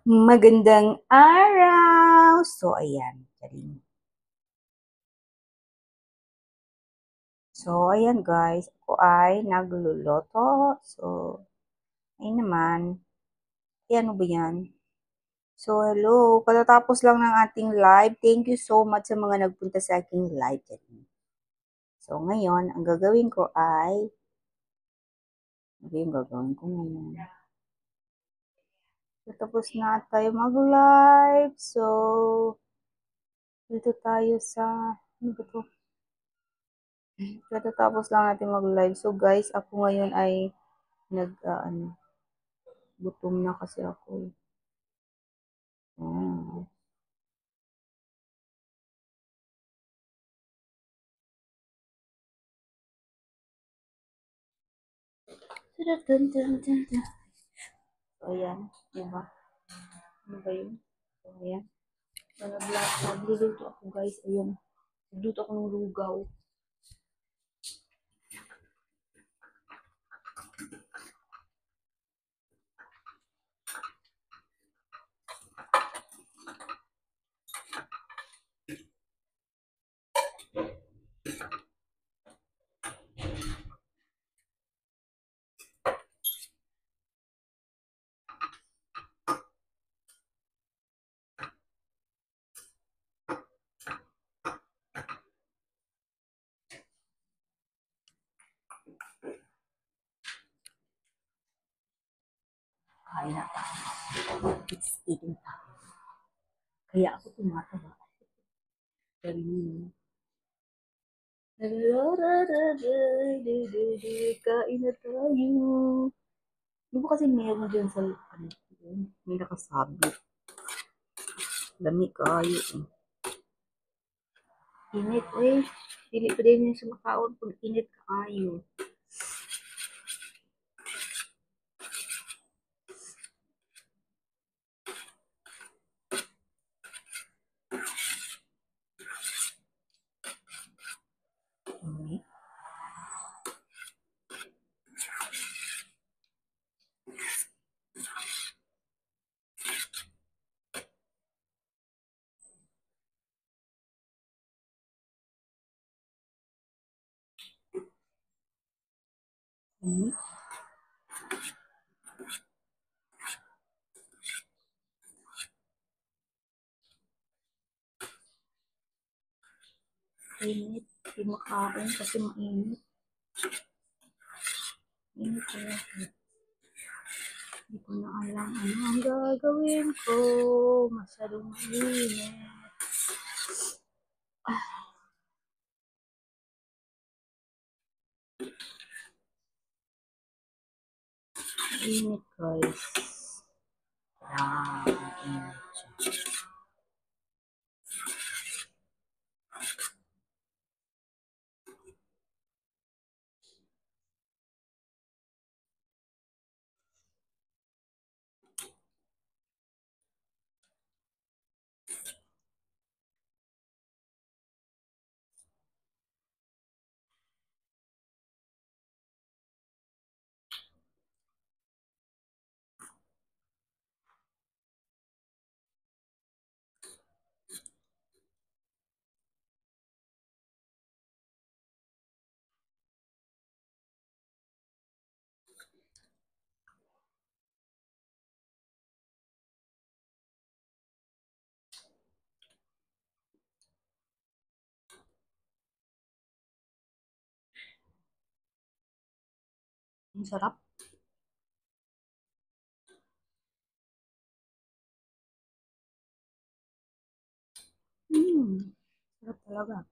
Magandang araw! So, ayan. Charing. So, ayan guys. Ako ay nagluluto. So, ayun naman. Eh, ano ba yan? So, hello. Katatapos lang ng ating live. Thank you so much sa mga nagpunta sa aking live. Charing. So, ngayon, ang gagawin ko ay, ano yung gagawin ko ngayon? Tapos na tayo mag-live. So, dito tayo sa, ano ba to? Katatapos lang natin mag-live. So guys, ako ngayon ay gutom na kasi ako. Ah. So ayan, diba? Ano ba yun? So ayan. So nagluluto ako guys. Ayun. Nagluto ako ng lugaw. Kain na tayo. It's eating time. Kaya ako tumataba. Kain na tayo. Di ba kasi meron dyan sa, ano, may nakasabi. Lami kayo. Init, eh. Dili pa din yung sumakaon pag init kaayo. Init. Init. Init. Hindi makain kasi mainit. Init talaga. Hindi ko na alam ano ang gagawin ko. Masyadong mainit. Init guys. Ah, init siya. Ang sarap. Hmm. Sarap talaga.